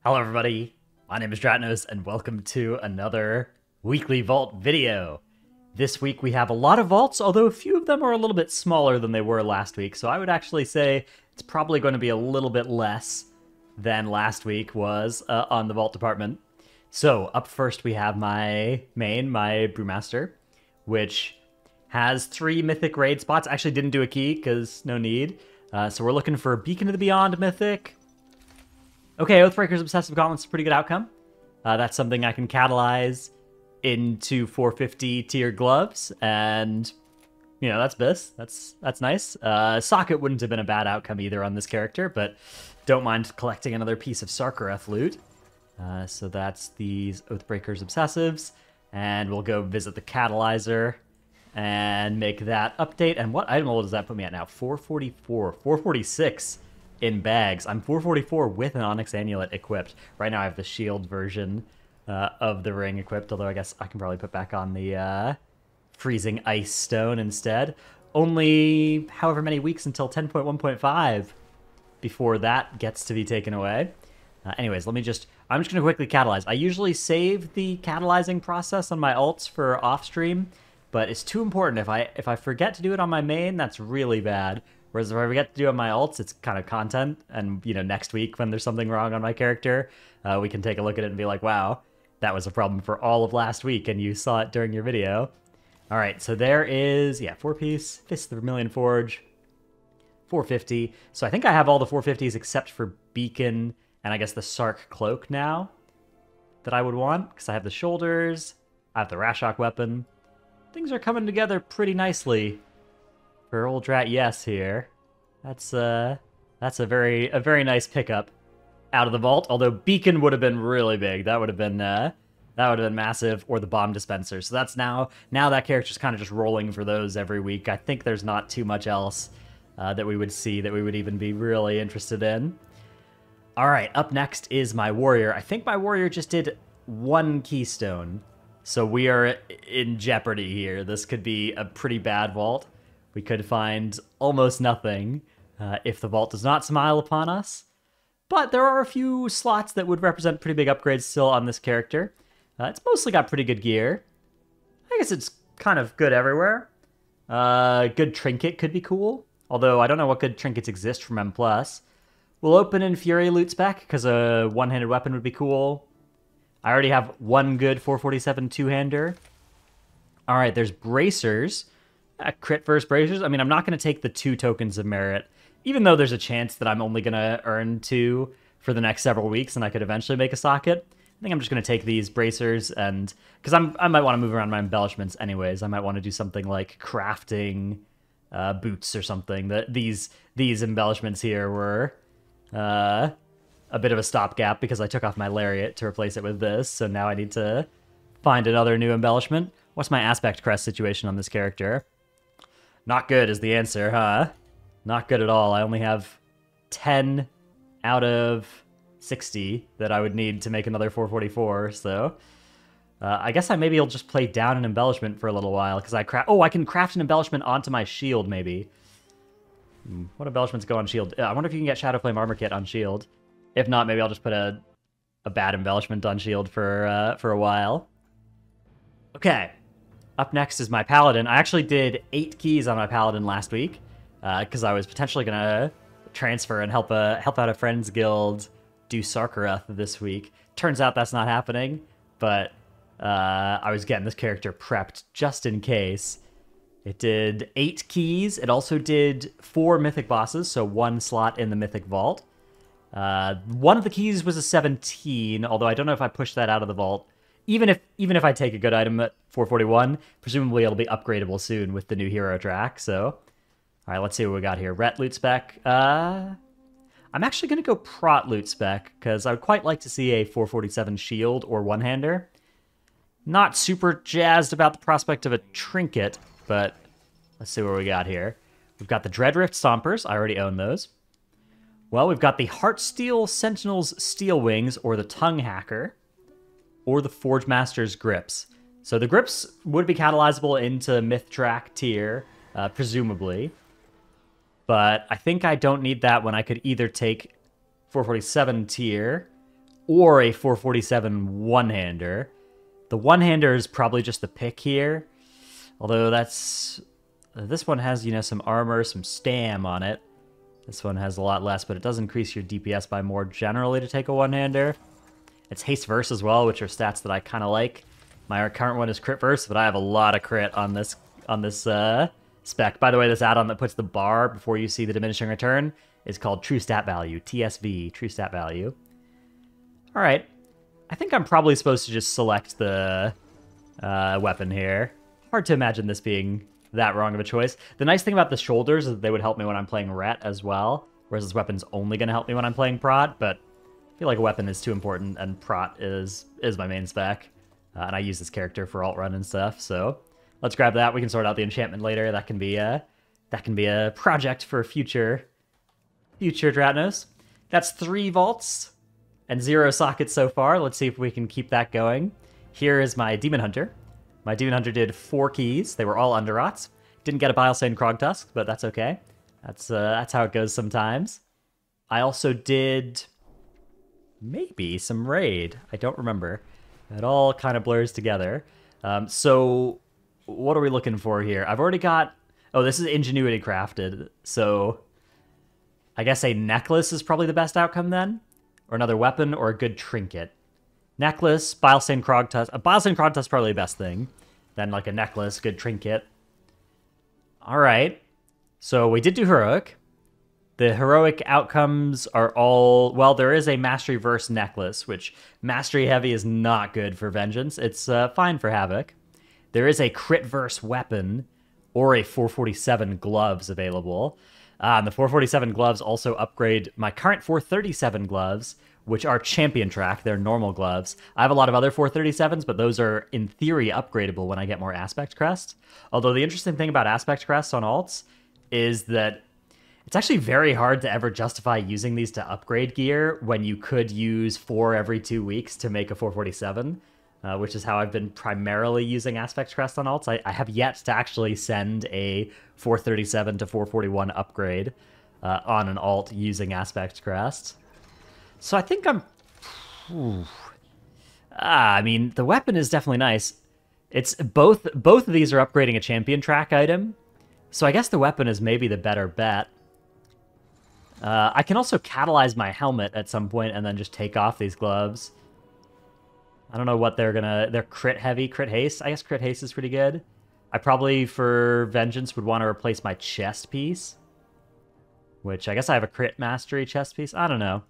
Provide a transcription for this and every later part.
Hello everybody, my name is Dratnos and welcome to another weekly vault video. This week we have a lot of vaults, although a few of them are a little bit smaller than they were last week, so I would actually say it's probably going to be a little bit less than last week was on the vault department. So up first we have my main, my Brewmaster, which has 3 mythic raid spots. Actually didn't do a key because no need. So we're looking for Beacon of the Beyond mythic. Okay, Oathbreaker's Obsessive Gauntlet's a pretty good outcome. That's something I can catalyze into 450 tier gloves, and you know that's this. That's nice. Socket wouldn't have been a bad outcome either on this character, but don't mind collecting another piece of Sarkareth loot. So that's these Oathbreaker's Obsessives, and we'll go visit the catalyzer and make that update. And what item level does that put me at now? 444, 446. In bags. I'm 444 with an Onyx Amulet equipped. Right now I have the shield version of the ring equipped, although I guess I can probably put back on the freezing ice stone instead. Only however many weeks until 10.1.5 before that gets to be taken away. Anyways, I'm just going to quickly catalyze. I usually save the catalyzing process on my ults for off stream, but it's too important. If I forget to do it on my main, that's really bad. Whereas if I forget to do it on my ults, it's kind of content. And, you know, next week when there's something wrong on my character, we can take a look at it and be like, wow, that was a problem for all of last week, and you saw it during your video. All right, so there is, yeah, 4-piece, Fist of the Vermilion Forge, 450. So I think I have all the 450s except for Beacon and I guess the Sark Cloak now that I would want, because I have the shoulders, I have the Rashok weapon. Things are coming together pretty nicely for old Drat Yes here. That's a very nice pickup out of the vault. Although Beacon would have been really big. That would have been massive, or the bomb dispenser. So that's now that character's kind of just rolling for those every week. I think there's not too much else that we would see that we would even be really interested in. All right, up next is my warrior. I think my warrior just did 1 keystone, so we are in jeopardy here. This could be a pretty bad vault. We could find almost nothing if the vault does not smile upon us. But there are a few slots that would represent pretty big upgrades still on this character. It's mostly got pretty good gear. I guess it's kind of good everywhere. Good trinket could be cool, although I don't know what good trinkets exist from M+. We'll open in Fury loot spec, because a one-handed weapon would be cool. I already have 1 good 447 two-hander. All right, there's bracers. Crit versus bracers. I mean, I'm not going to take the 2 tokens of merit, even though there's a chance that I'm only going to earn 2 for the next several weeks, and I could eventually make a socket. I think I'm just going to take these bracers, and because I might want to move around my embellishments anyways. I might want to do something like crafting boots or something. These embellishments here were a bit of a stopgap because I took off my lariat to replace it with this, so now I need to find another new embellishment. What's my aspect crest situation on this character? Not good is the answer, huh? Not good at all. I only have 10 out of 60 that I would need to make another 444, so I guess maybe I'll just play down an embellishment for a little while, because I can craft an embellishment onto my shield, maybe. What embellishments go on shield? I wonder if you can get Shadowflame Armor Kit on shield. If not, maybe I'll just put a bad embellishment on shield for a while. Okay. Up next is my Paladin. I actually did 8 keys on my Paladin last week, because I was potentially going to transfer and help out a friend's guild do Sarkareth this week. Turns out that's not happening, but I was getting this character prepped just in case. It did 8 keys. It also did 4 mythic bosses, so 1 slot in the mythic vault. One of the keys was a 17, although I don't know if I pushed that out of the vault. Even if I take a good item at 441, presumably it'll be upgradable soon with the new hero track, so... All right, let's see what we got here. Ret loot spec. I'm actually going to go Prot loot spec, because I would quite like to see a 447 shield or one-hander. Not super jazzed about the prospect of a trinket, but let's see what we got here. We've got the Dreadrift Stompers. I already own those. Well, we've got the Heartsteel Sentinel's Steel Wings, or the Tongue Hacker, or the Forge Master's Grips. So the grips would be catalyzable into Myth Track tier, presumably. But I think I don't need that when I could either take 447 tier or a 447 one-hander. The one-hander is probably just the pick here, although that's... This one has, you know, some armor, some stam on it. This one has a lot less, but it does increase your DPS by more generally to take a one-hander. It's haste verse as well, which are stats that I kind of like. My current one is crit verse, but I have a lot of crit on this spec. By the way, this add-on that puts the bar before you see the diminishing return is called True Stat Value, TSV, True Stat Value. All right, I think I'm probably supposed to just select the weapon here. Hard to imagine this being that wrong of a choice. The nice thing about the shoulders is that they would help me when I'm playing Ret as well, whereas this weapon's only going to help me when I'm playing Prot, but I feel like a weapon is too important, and Prot is my main spec, and I use this character for alt run and stuff, so let's grab that. We can sort out the enchantment later. That can be a project for future Dratnos. That's 3 vaults and 0 sockets so far. Let's see if we can keep that going. Here is my Demon Hunter. My Demon Hunter did 4 keys. They were all Underrots. Didn't get a Bilestane Krogtusk, but that's okay. That's how it goes sometimes. I also did maybe some Raid. I don't remember. It all kind of blurs together. So what are we looking for here? I've already got... Oh, this is Ingenuity crafted, so I guess a necklace is probably the best outcome then? Or another weapon, or a good trinket. Necklace, Bilestane Krogtusk. A Bilestane Krogtusk is probably the best thing. Then like a necklace, good trinket. Alright. So we did do Heroic. The Heroic outcomes are all... Well, there is a Mastery Verse necklace, which Mastery Heavy is not good for Vengeance. It's fine for Havoc. There is a Crit Verse weapon or a 447 gloves available. And the 447 gloves also upgrade my current 437 gloves, which are Champion Track. They're normal gloves. I have a lot of other 437s, but those are, in theory, upgradable when I get more Aspect Crest. Although the interesting thing about Aspect Crest on alts is that it's actually very hard to ever justify using these to upgrade gear when you could use 4 every 2 weeks to make a 447, which is how I've been primarily using Aspect Crest on alts. I have yet to actually send a 437 to 441 upgrade on an alt using Aspect Crest. So I think I'm... I mean, the weapon is definitely nice. It's both of these are upgrading a Champion Track item, so I guess the weapon is maybe the better bet. I can also catalyze my helmet at some point and then just take off these gloves. I don't know what they're gonna... They're crit heavy, crit haste. I guess crit haste is pretty good. I probably, for Vengeance, would want to replace my chest piece, which I guess I have a crit mastery chest piece. I don't know.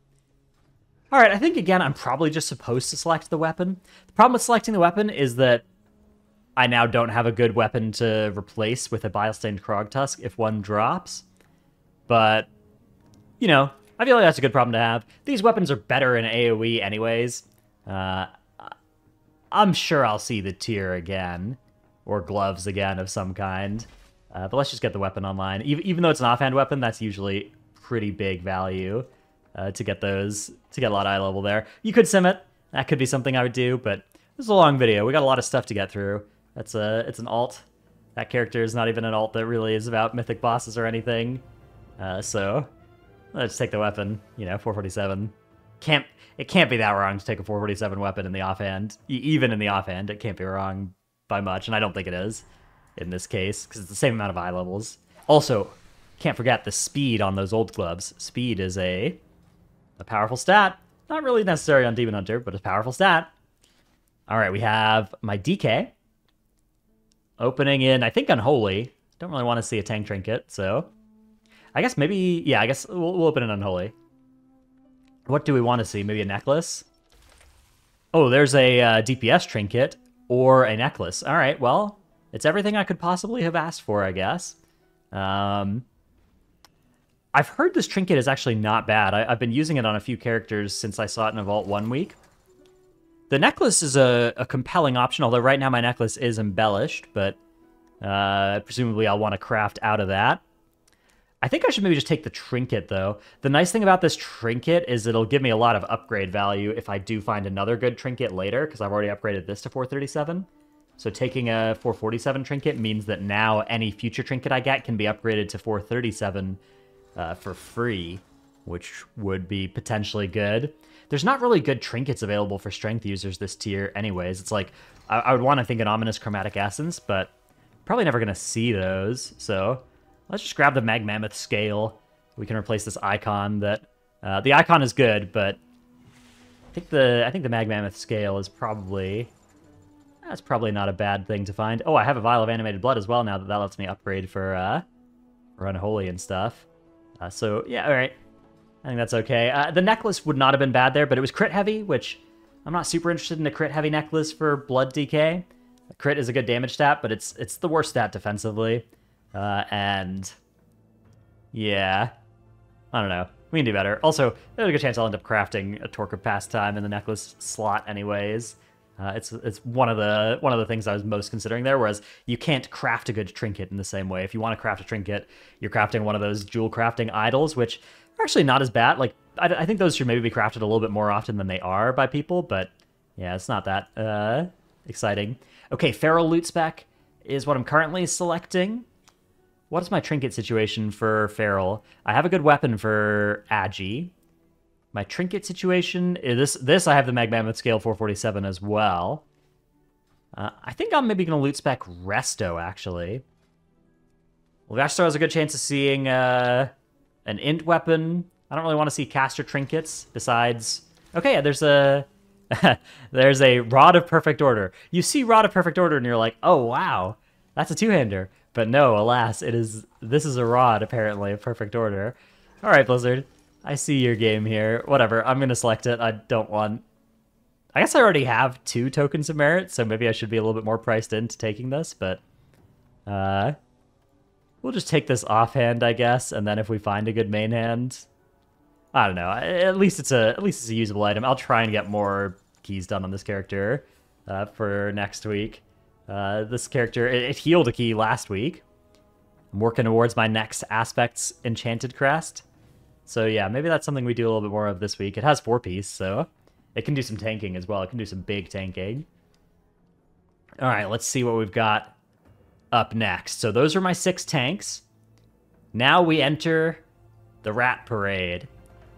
All right, I think, again, I'm probably just supposed to select the weapon. The problem with selecting the weapon is that I now don't have a good weapon to replace with a Bilestane Krogtusk if one drops. But, you know, I feel like that's a good problem to have. These weapons are better in AoE anyways. I'm sure I'll see the tier again, or gloves again of some kind. But let's just get the weapon online. Even though it's an offhand weapon, that's usually pretty big value. To get a lot of eye level there. You could sim it. That could be something I would do, but this is a long video. We got a lot of stuff to get through. It's an alt. That character is not even an alt that really is about mythic bosses or anything. So let's take the weapon. You know, 447. It can't be that wrong to take a 447 weapon in the offhand. Even in the offhand, it can't be wrong by much, and I don't think it is in this case because it's the same amount of eye levels. Also, can't forget the speed on those old gloves. Speed is a powerful stat. Not really necessary on Demon Hunter, but a powerful stat. All right, we have my DK. Opening in, I think, Unholy. Don't really want to see a tank trinket, so... I guess maybe... Yeah, I guess we'll open in Unholy. What do we want to see? Maybe a necklace? Oh, there's a DPS trinket or a necklace. All right, well, it's everything I could possibly have asked for, I guess. I've heard this trinket is actually not bad. I've been using it on a few characters since I saw it in a Vault 1 week. The necklace is a compelling option, although right now my necklace is embellished, but presumably I'll want to craft out of that. I think I should maybe just take the trinket, though. The nice thing about this trinket is it'll give me a lot of upgrade value if I do find another good trinket later, because I've already upgraded this to 437. So taking a 447 trinket means that now any future trinket I get can be upgraded to 437 for free. which would be potentially good. There's not really good trinkets available for strength users this tier anyways. It's like, I would want to think an Ominous Chromatic Essence, but probably never going to see those. So let's just grab the Mag Mammoth Scale. We can replace this icon that... the icon is good, but I think the Mag Mammoth Scale is probably... That's probably not a bad thing to find. Oh, I have a Vial of Animated Blood as well now that lets me upgrade for Unholy and stuff. So, yeah, alright. I think that's okay. The necklace would not have been bad there, but it was crit heavy, which I'm not super interested in a crit heavy necklace for Blood DK. Crit is a good damage stat, but it's the worst stat defensively. And yeah, I don't know. We can do better. Also, there's a good chance I'll end up crafting a Torque of Pastime in the necklace slot anyways. It's one of the things I was most considering there, whereas you can't craft a good trinket in the same way. If you want to craft a trinket, you're crafting one of those jewel crafting idols, which are actually not as bad. Like, I think those should maybe be crafted a little bit more often than they are by people, but yeah, it's not that exciting. Okay, Feral Loot Spec is what I'm currently selecting. What is my trinket situation for Feral? I have a good weapon for Agi. My trinket situation is this. I have the Mag Mammoth Scale 447 as well. I think I'm maybe going to loot spec Resto, actually. Well, Resto has a good chance of seeing an int weapon. I don't really want to see caster trinkets besides... Okay, yeah, there's a... there's a Rod of Perfect Order. You see Rod of Perfect Order and you're like, oh, wow, that's a two-hander. But no, alas, this is a Rod, apparently, of Perfect Order. All right, Blizzard. I see your game here. Whatever, I'm going to select it. I don't want... I guess I already have 2 tokens of merit, so maybe I should be a little bit more priced into taking this, but... we'll just take this offhand, I guess, and then if we find a good main hand... I don't know. At least it's a usable item. I'll try and get more keys done on this character for next week. This character, it healed a key last week. I'm working towards my next Aspects Enchanted Crest. So yeah, maybe that's something we do a little bit more of this week. It has 4-piece, so it can do some tanking as well. It can do some big tanking. All right, let's see what we've got up next. So those are my 6 tanks. Now we enter the Rat Parade.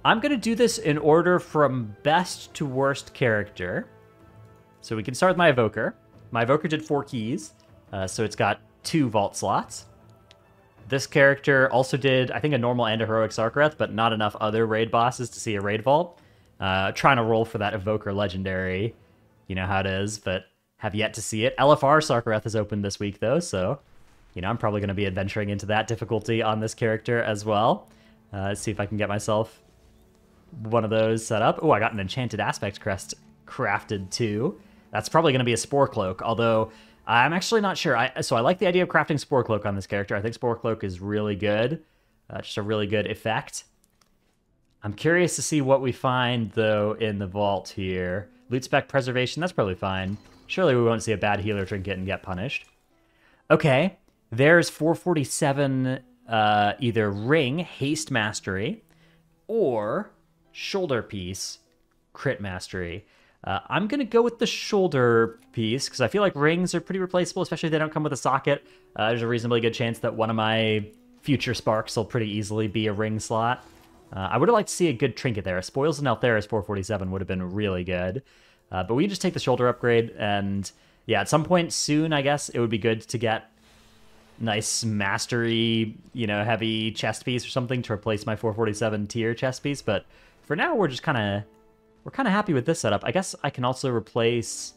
I'm going to do this in order from best to worst character. So we can start with my Evoker. My Evoker did 4 keys, so it's got 2 vault slots. This character also did, I think, a normal and a heroic Sarkareth, but not enough other raid bosses to see a raid vault. Trying to roll for that Evoker legendary. You know how it is, but have yet to see it. LFR Sarkareth is open this week, though, so I'm probably going to be adventuring into that difficulty on this character as well. Let's see if I can get myself one of those set up. Oh, I got an Enchanted Aspect Crest crafted, too. That's probably going to be a Spore Cloak, although... I'm actually not sure. So I like the idea of crafting Spore Cloak on this character. I think Spore Cloak is really good. Just a really good effect. I'm curious to see what we find, though, in the vault here. Loot Spec Preservation, that's probably fine. Surely we won't see a bad healer trinket and get punished. Okay, there's 447 either Ring, Haste Mastery, or Shoulder Piece, Crit Mastery. I'm going to go with the shoulder piece, because I feel like rings are pretty replaceable, especially if they don't come with a socket. There's a reasonably good chance that one of my future sparks will pretty easily be a ring slot. I would have liked to see a good trinket there. Spoils and Altheris 447 would have been really good. But we just take the shoulder upgrade, and yeah, at some point soon, I guess, it would be good to get nice mastery, heavy chest piece or something to replace my 447 tier chest piece. But for now, we're just kind of... We're kind of happy with this setup. I guess I can also replace...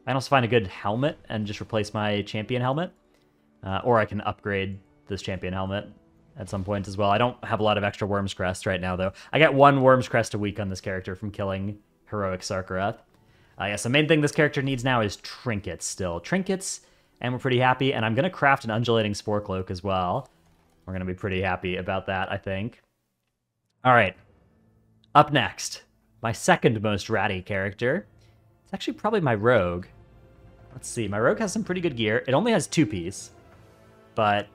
I can also find a good helmet and just replace my champion helmet. Or I can upgrade this champion helmet at some point as well. I don't have a lot of extra Worm's Crest right now, though. I get 1 Worm's Crest a week on this character from killing Heroic Sarkareth. Yes, the main thing this character needs now is trinkets still. Trinkets, and we're pretty happy. And I'm going to craft an Undulating Spore Cloak as well. We're going to be pretty happy about that, I think. All right. Up next... My second most ratty character. It's actually probably my Rogue. Let's see. My Rogue has some pretty good gear. It only has 2-piece. But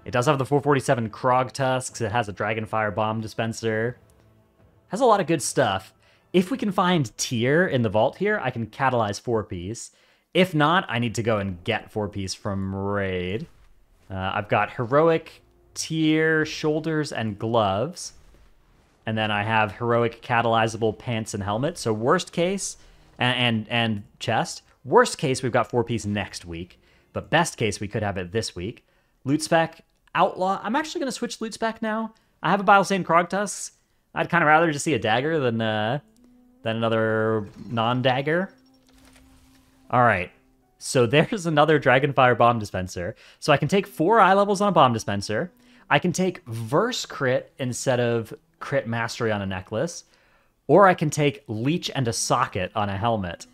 it does have the 447 Krog Tusks. It has a Dragonfire Bomb Dispenser. Has a lot of good stuff. If we can find tier in the vault here, I can catalyze 4-piece. If not, I need to go and get 4-piece from Raid. I've got Heroic, Tier, Shoulders, and Gloves. and then I have heroic catalyzable pants and helmet. So worst case, and chest. Worst case, we've got 4-piece next week, but best case, we could have it this week. Loot spec, outlaw. I'm actually going to switch loot spec now. I have a Bilesane Krogtusk. I'd kind of rather just see a dagger than another non-dagger. All right, so there's another Dragonfire Bomb Dispenser. So I can take 4 eye levels on a Bomb Dispenser. I can take Verse Crit instead of Crit Mastery on a necklace. Or I can take Leech and a Socket on a helmet.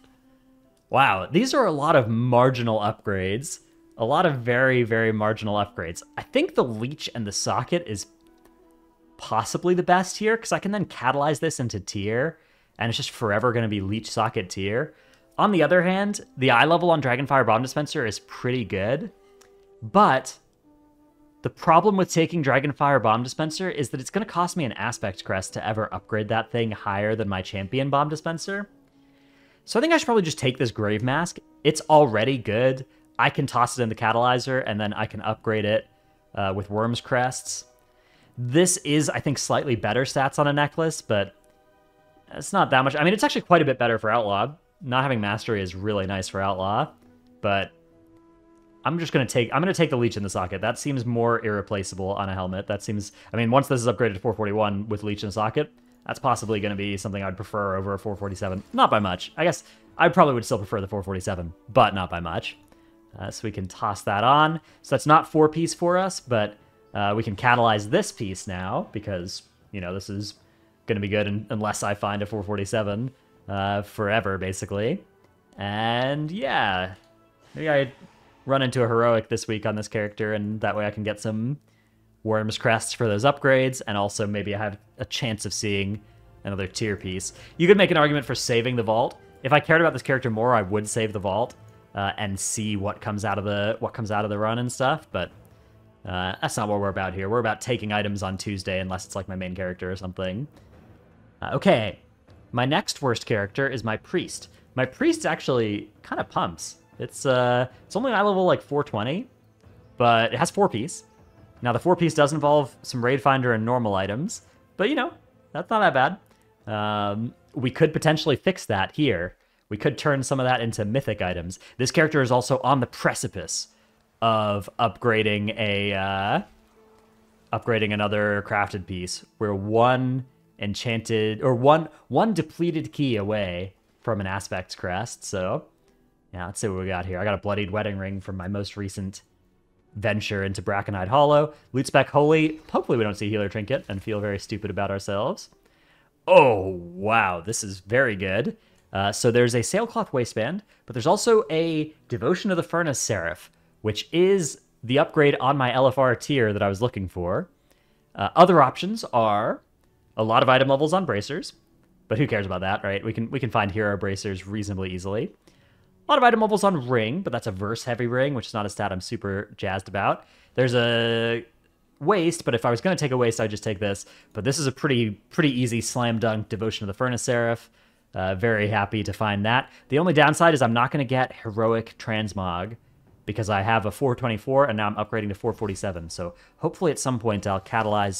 Wow, these are a lot of marginal upgrades. A lot of very, very marginal upgrades. I think the Leech and the Socket is possibly the best here, because I can then catalyze this into tier, and it's just forever going to be Leech Socket tier. On the other hand, the eye level on Dragonfire Bomb Dispenser is pretty good, but the problem with taking Dragonfire Bomb Dispenser is that it's going to cost me an Aspect Crest to ever upgrade that thing higher than my Champion Bomb Dispenser. So I think I should probably just take this Grave Mask. It's already good. I can toss it in the Catalyzer, and then I can upgrade it with Worm's Crests. This is, I think, slightly better stats on a necklace, but it's not that much. I mean, it's actually quite a bit better for Outlaw. Not having Mastery is really nice for Outlaw, but I'm going to take the Leech in the Socket. That seems more irreplaceable on a helmet. That seems, I mean, once this is upgraded to 441 with Leech in the Socket, that's possibly going to be something I'd prefer over a 447. Not by much. I guess I probably would still prefer the 447, but not by much. So we can toss that on. So that's not 4-piece for us, but we can catalyze this piece now because, you know, this is going to be good unless I find a 447 forever, basically. And yeah, maybe I run into a heroic this week on this character, and that way I can get some Worm's Crests for those upgrades, and also maybe I have a chance of seeing another tier piece. You could make an argument for saving the vault. If I cared about this character more, I would save the vault and see what comes out of the run and stuff, but that's not what we're about here. We're about taking items on Tuesday, unless it's like my main character or something. Okay, my next worst character is my Priest. My Priest actually kind of pumps. It's only eye level like 420, but it has 4-piece. Now the 4-piece does involve some Raid Finder and normal items, but you know, that's not that bad. We could potentially fix that here. We could turn some of that into mythic items. This character is also on the precipice of upgrading another crafted piece. We're one enchanted, or one depleted key away from an Aspect Crest, so yeah, let's see what we got here. I got a Bloodied Wedding Ring from my most recent venture into Brackenhide Hollow. Loot spec Holy. Hopefully we don't see Healer Trinket and feel very stupid about ourselves. Oh, wow, this is very good. So there's a Sailcloth Waistband, but there's also a Devotion to the Furnace Seraph, which is the upgrade on my LFR tier that I was looking for. Other options are a lot of item levels on Bracers, but who cares about that, right? We can find hero Bracers reasonably easily. A lot of item levels on Ring, but that's a verse-heavy Ring, which is not a stat I'm super jazzed about. There's a Waist, but if I was going to take a Waist, I'd just take this. But this is a pretty easy slam dunk Devotion to the Furnace Seraph. Very happy to find that. The only downside is I'm not going to get Heroic Transmog because I have a 424 and now I'm upgrading to 447. So hopefully at some point I'll catalyze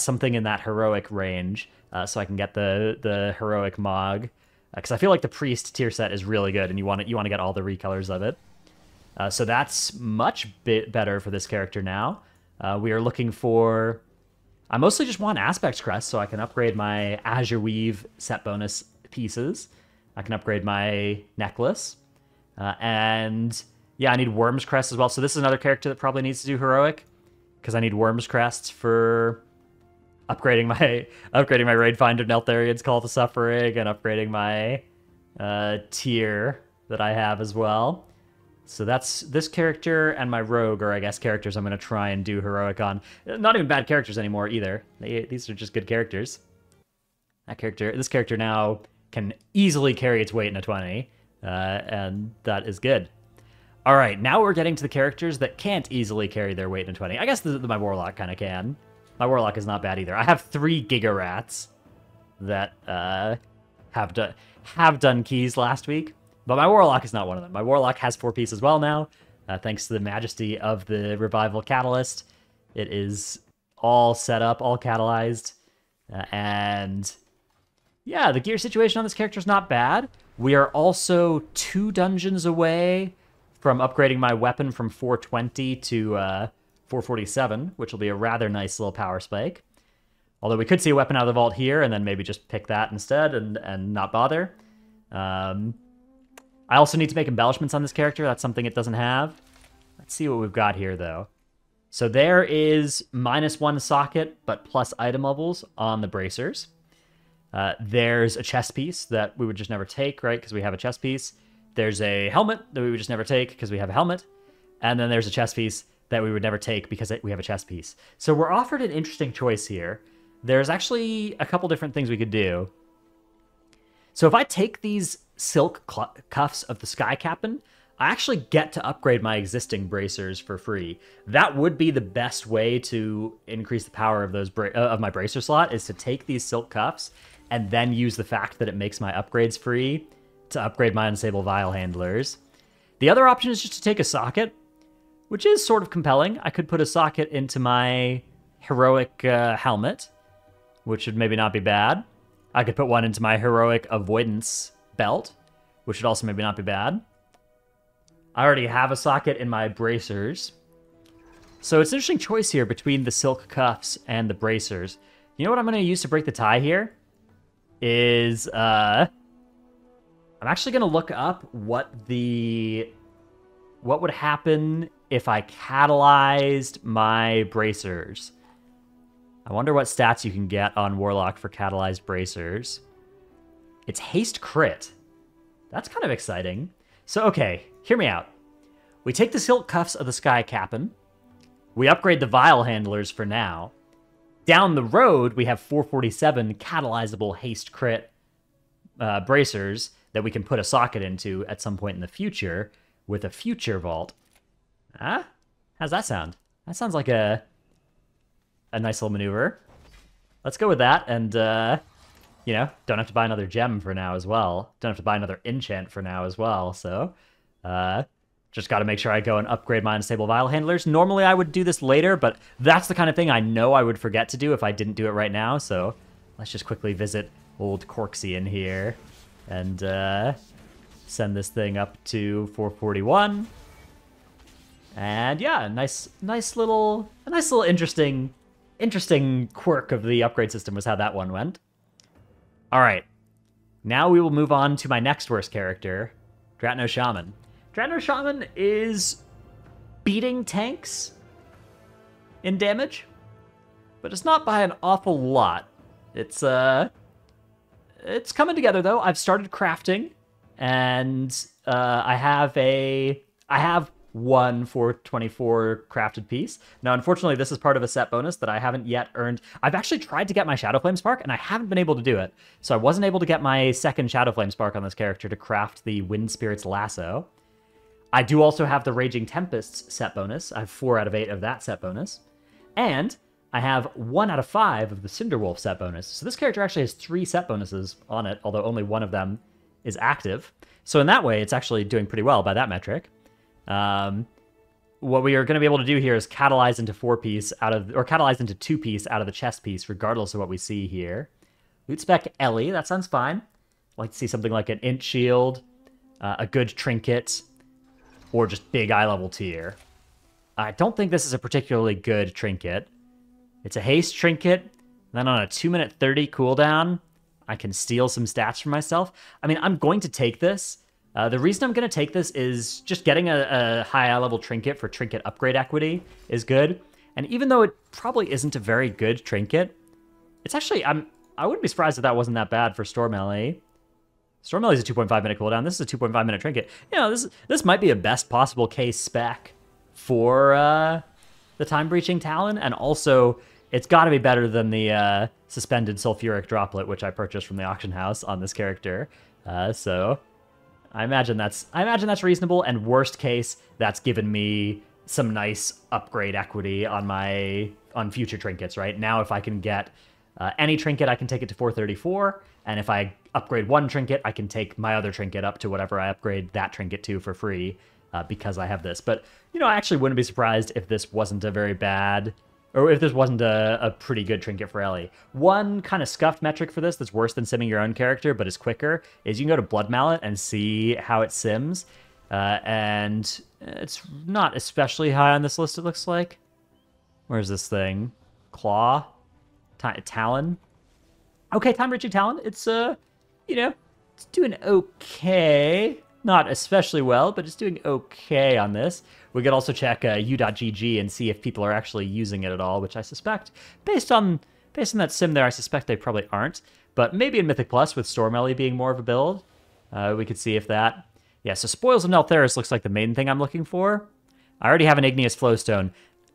something in that Heroic range so I can get the Heroic Mog. Because I feel like the Priest tier set is really good, and you want to get all the recolors of it. So that's much better for this character now. We are looking for... I mostly just want Aspect Crest, so I can upgrade my Azure Weave set bonus pieces. I can upgrade my necklace. And yeah, I need Worm's Crest as well. So this is another character that probably needs to do Heroic, because I need Worm's Crests for upgrading my Raid Finder Neltharion's Call to Suffering, and upgrading my tier that I have as well. So that's this character and my Rogue, or I guess characters I'm going to try and do Heroic on. Not even bad characters anymore either. These are just good characters. This character now can easily carry its weight in a 20, and that is good. All right, now we're getting to the characters that can't easily carry their weight in a 20. I guess my Warlock kind of can. My Warlock is not bad either. I have 3 Giga Rats that have done keys last week, but my Warlock is not one of them. My Warlock has 4-piece as well now, thanks to the majesty of the Revival Catalyst. It is all set up, all catalyzed. And yeah, the gear situation on this character is not bad. We are also 2 dungeons away from upgrading my weapon from 420 to 447, which will be a rather nice little power spike. Although we could see a weapon out of the vault here and then maybe just pick that instead and not bother. I also need to make embellishments on this character. That's something it doesn't have. Let's see what we've got here, though. So there is -1 socket, but plus item levels on the bracers. There's a chest piece that we would just never take, right? Because we have a chest piece. There's a helmet that we would just never take because we have a helmet. And then there's a chest piece that we would never take because we have a chest piece. So we're offered an interesting choice here. There's actually a couple different things we could do. So if I take these silk cuffs of the Sky Captain, I actually get to upgrade my existing bracers for free. That would be the best way to increase the power of those of my bracer slot, is to take these silk cuffs and then use the fact that it makes my upgrades free to upgrade my Unstable Vial Handlers. The other option is just to take a socket, which is sort of compelling. I could put a socket into my heroic helmet, which would maybe not be bad. I could put one into my heroic avoidance belt, which would also maybe not be bad. I already have a socket in my bracers. So it's an interesting choice here between the silk cuffs and the bracers. You know what I'm going to use to break the tie here? Is, I'm actually going to look up what would happen if I catalyzed my bracers. I wonder what stats you can get on Warlock for catalyzed bracers. It's haste crit. That's kind of exciting. So, okay, hear me out. We take the silk cuffs of the Sky Captain. We upgrade the Vial Handlers for now. Down the road, we have 447 catalyzable haste crit bracers that we can put a socket into at some point in the future with a future vault. Huh? How's that sound? That sounds like a nice little maneuver. Let's go with that, and, you know, don't have to buy another gem for now as well. Don't have to buy another enchant for now as well, so, just gotta make sure I go and upgrade my Unstable Vial Handlers. Normally I would do this later, but that's the kind of thing I know I would forget to do if I didn't do it right now, so let's just quickly visit old Corksy in here, and, send this thing up to 441. And yeah, a nice little interesting quirk of the upgrade system was how that one went. All right, now we will move on to my next worst character, Dratno Shaman. Dratno Shaman is beating tanks in damage, but it's not by an awful lot. It's coming together though. I've started crafting, and I have one 424 crafted piece. Now, unfortunately, this is part of a set bonus that I haven't yet earned. I've actually tried to get my Shadowflame Spark, and I haven't been able to do it. So I wasn't able to get my second Shadowflame Spark on this character to craft the Wind Spirit's Lasso. I do also have the Raging Tempests set bonus. I have 4 out of 8 of that set bonus. And I have 1 out of 5 of the Cinderwolf set bonus. So this character actually has 3 set bonuses on it, although only one of them is active. So in that way, it's actually doing pretty well by that metric. What we are going to be able to do here is catalyze into 4-piece or catalyze into 2-piece out of the chest piece, regardless of what we see here. Loot spec Ellie, that sounds fine. I'd like to see something like an int shield, a good trinket, or just big eye level tier. I don't think this is a particularly good trinket. It's a haste trinket, then on a 2-minute 30 cooldown, I can steal some stats for myself. I mean, I'm going to take this. The reason I'm going to take this is just getting a high level trinket for trinket upgrade equity is good. And even though it probably isn't a very good trinket, it's actually, I wouldn't be surprised if that wasn't that bad for Storm Ellie. Storm Ellie is a 2.5 minute cooldown. This is a 2.5 minute trinket. You know, this might be a best possible case spec for the Time Breaching Talon, and also it's got to be better than the suspended sulfuric droplet, which I purchased from the auction house on this character. So I imagine that's reasonable, and worst case, that's given me some nice upgrade equity on future trinkets, right? Now if I can get any trinket, I can take it to 434, and if I upgrade one trinket, I can take my other trinket up to whatever I upgrade that trinket to for free, because I have this. But, you know, I actually wouldn't be surprised if this wasn't a very bad or if this wasn't a pretty good trinket for Ellie. One kind of scuffed metric for this that's worse than simming your own character, but is quicker, is you can go to Blood Mallet and see how it sims. And it's not especially high on this list, it looks like. Where's this thing? Claw? Talon? Okay, Time Reaching Talon. It's, you know, it's doing okay. Not especially well, but it's doing okay on this. We could also check u.gg and see if people are actually using it at all, which I suspect, based on that sim there, I suspect they probably aren't. But maybe in Mythic Plus, with Storm Ellie being more of a build, we could see if that... Yeah, so Spoils of Neltheris looks like the main thing I'm looking for. I already have an Igneous Flowstone.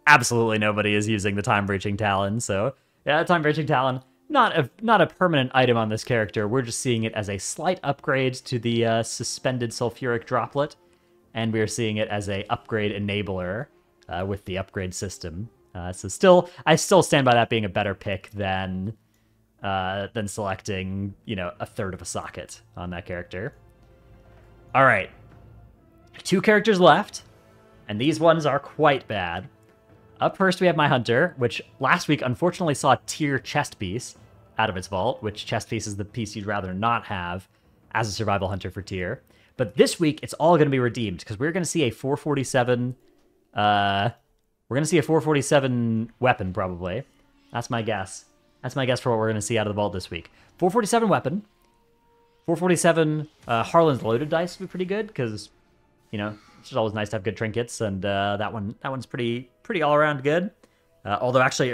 Absolutely nobody is using the Time Breaching Talon, so... Yeah, Time Breaching Talon, not a permanent item on this character. We're just seeing it as a slight upgrade to the Suspended Sulfuric Droplet, and we are seeing it as a upgrade enabler with the upgrade system. So I still stand by that being a better pick than selecting, you know, a third of a socket on that character. All right, 2 characters left, and these ones are quite bad. Up first, we have my Hunter, which last week unfortunately saw Tyr chest piece out of its vault, which chest piece is the piece you'd rather not have as a survival hunter for Tyr. But this week, it's all going to be redeemed, because we're going to see a 447... we're going to see a 447 weapon, probably. That's my guess. That's my guess for what we're going to see out of the vault this week. 447 weapon. 447 Harlan's loaded dice would be pretty good, because, you know, it's just always nice to have good trinkets, and that one's pretty all-around good. Although, actually,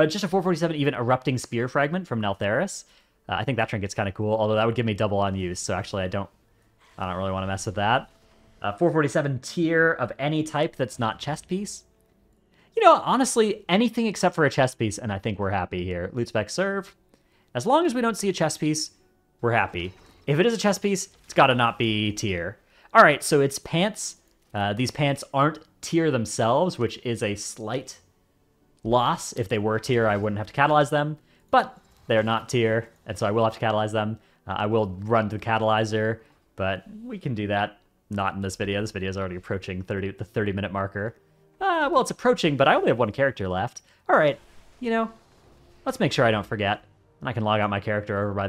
just a 447 even Erupting Spear Fragment from Neltheris. I think that trinket's kind of cool, although that would give me double on use, so actually I don't really want to mess with that. 447 Tyr of any type that's not chest piece. You know, honestly, anything except for a chest piece, and I think we're happy here. Loot spec serve. As long as we don't see a chest piece, we're happy. If it is a chest piece, it's got to not be Tyr. All right, so it's pants. These pants aren't Tyr themselves, which is a slight loss. If they were Tyr, I wouldn't have to catalyze them, but they're not Tyr, and so I will have to catalyze them. I will run the catalyzer, but we can do that not in this video. This video is already approaching the 30-minute marker. Well, it's approaching, but I only have 1 character left. All right, you know, let's make sure I don't forget. And I can log out my character over by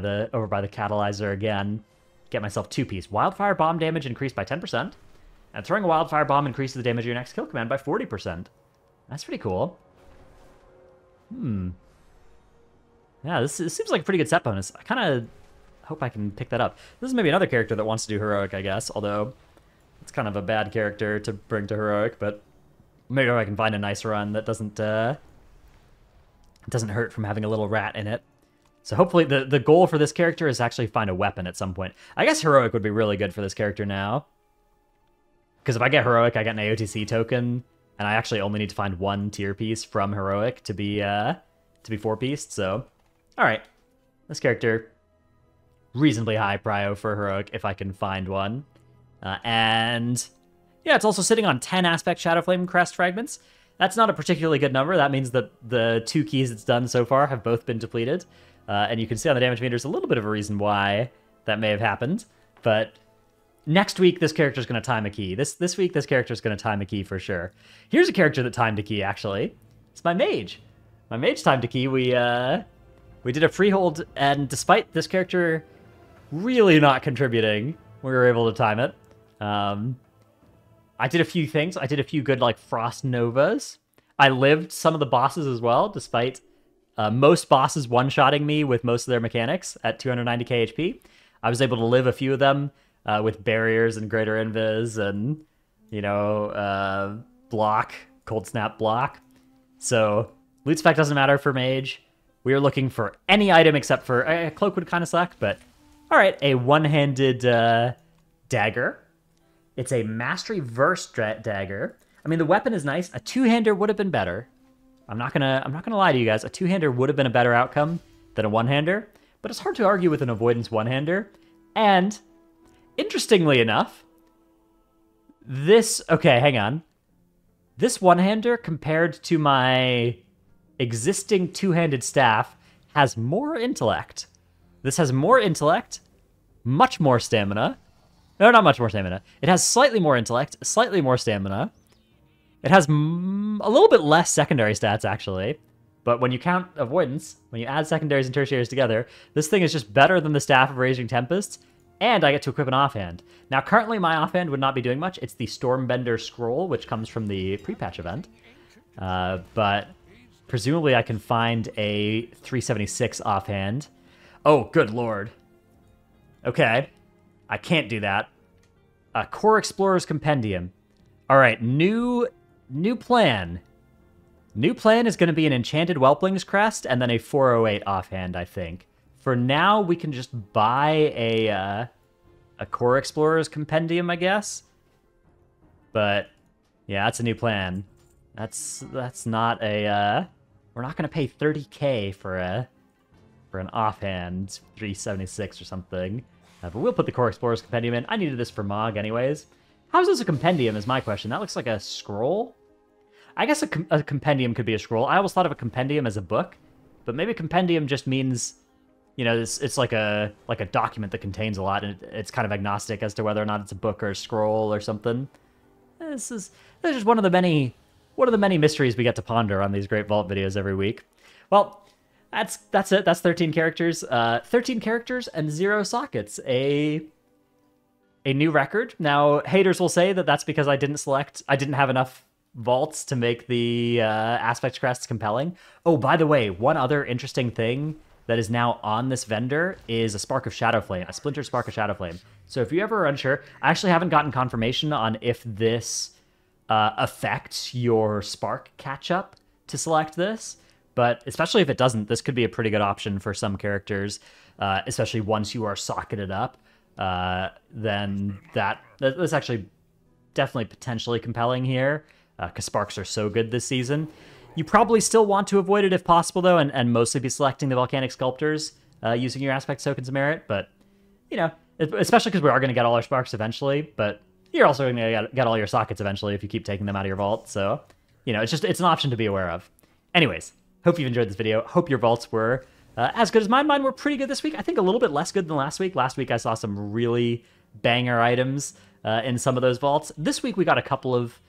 the catalyzer again. Get myself 2-piece. Wildfire bomb damage increased by 10%. And throwing a wildfire bomb increases the damage of your next kill command by 40%. That's pretty cool. Yeah, this seems like a pretty good set bonus. I kind of hope I can pick that up. This is maybe another character that wants to do Heroic, I guess. Although, it's kind of a bad character to bring to Heroic. But maybe I can find a nice run that doesn't hurt from having a little rat in it. So hopefully the goal for this character is actually find a weapon at some point. I guess Heroic would be really good for this character now. Because if I get Heroic, I get an AOTC token, and I actually only need to find 1 Tyr piece from Heroic to be 4-pieced, so... Alright. This character, reasonably high prio for Heroic if I can find one. And... yeah, it's also sitting on 10 Aspect Shadowflame Crest fragments. That's not a particularly good number. That means that the 2 keys it's done so far have both been depleted. And you can see on the damage meter, there's a little bit of a reason why that may have happened. But next week, this character's going to time a key. This week, this character's going to time a key for sure. Here's a character that timed a key, actually. It's my mage. My mage timed a key. We did a freehold, and despite this character really not contributing, we were able to time it. I did a few things. I did a few good, like, Frost Novas. I lived some of the bosses as well, despite most bosses one-shotting me with most of their mechanics at 290k HP. I was able to live a few of them with barriers and greater invis and, you know, block, cold snap block. So loot spec doesn't matter for mage. We are looking for any item except for... cloak would kind of suck, but... Alright, a one-handed dagger. It's a Mastery Verse dagger. I mean, the weapon is nice. A two-hander would have been better. I'm not gonna lie to you guys. A two-hander would have been a better outcome than a one-hander, but it's hard to argue with an avoidance one-hander. And interestingly enough, this... Okay, hang on. This one-hander, compared to my existing two-handed staff, has more intellect. This has more intellect, much more stamina. No, not much more stamina. It has slightly more intellect, slightly more stamina, It has a little bit less secondary stats, actually. But when you count avoidance, when you add secondaries and tertiaries together, this thing is just better than the Staff of Raging Tempests, and I get to equip an offhand. Now, currently my offhand would not be doing much. It's the Stormbender Scroll, which comes from the pre-patch event. But presumably I can find a 376 offhand. Oh, good lord. Okay. I can't do that. Core Explorer's Compendium. All right, new plan. New plan is going to be an Enchanted Whelpling's Crest and then a 408 offhand, I think. For now, we can just buy a Core Explorer's Compendium, I guess. But yeah, that's a new plan. That's not a we're not going to pay 30k for an offhand 376 or something. But we'll put the Core Explorer's Compendium in. I needed this for Mog anyways. How is this a compendium is my question. That looks like a scroll. I guess a compendium could be a scroll. I always thought of a compendium as a book, but maybe a compendium just means, you know, it's like a document that contains a lot, and it's kind of agnostic as to whether or not it's a book or a scroll or something. This is just one of the many mysteries we get to ponder on these Great Vault videos every week. Well, that's it. That's 13 characters. 13 characters and 0 sockets. A new record. Now, haters will say that that's because I didn't have enough vaults to make the Aspect Crests compelling. Oh, by the way, one other interesting thing that is now on this vendor is a Spark of Shadowflame, a Splinter Spark of Shadowflame. So if you ever are unsure, I actually haven't gotten confirmation on if this affects your Spark catch-up to select this, but especially if it doesn't, this could be a pretty good option for some characters, especially once you are socketed up. Then that's actually definitely potentially compelling here, because Sparks are so good this season. You probably still want to avoid it if possible, though, and mostly be selecting the Volcanic Sculptors using your Aspect Tokens of Merit, but, you know, especially because we are going to get all our Sparks eventually, but you're also going to get all your sockets eventually if you keep taking them out of your vault, so, you know, it's an option to be aware of. Anyways, hope you've enjoyed this video. Hope your vaults were as good as mine. Mine were pretty good this week. I think a little bit less good than last week. Last week I saw some really banger items in some of those vaults. This week we got a couple of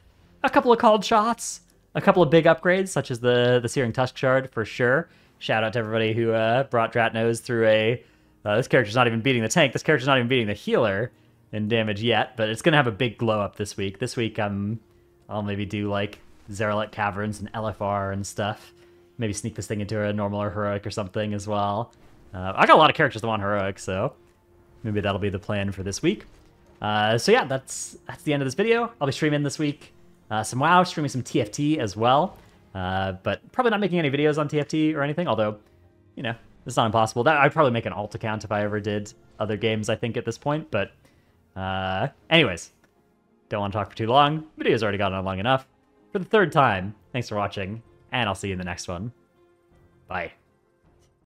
called shots, a couple of big upgrades, such as the Searing Tusk Shard for sure. Shout out to everybody who brought Dratnose through a... this character's not even beating the tank. This character's not even beating the healer in damage yet, but it's going to have a big glow up this week. This week I'll maybe do like Zeralek Caverns and LFR and stuff. Maybe sneak this thing into a normal or heroic or something as well. I got a lot of characters that want heroic, so maybe that'll be the plan for this week. So yeah, that's the end of this video. I'll be streaming this week some WoW, streaming some TFT as well, but probably not making any videos on TFT or anything, although, you know, it's not impossible. I'd probably make an alt account if I ever did other games, I think, at this point, but anyways, don't want to talk for too long. Video's already gone on long enough. For the third time, thanks for watching, and I'll see you in the next one. Bye.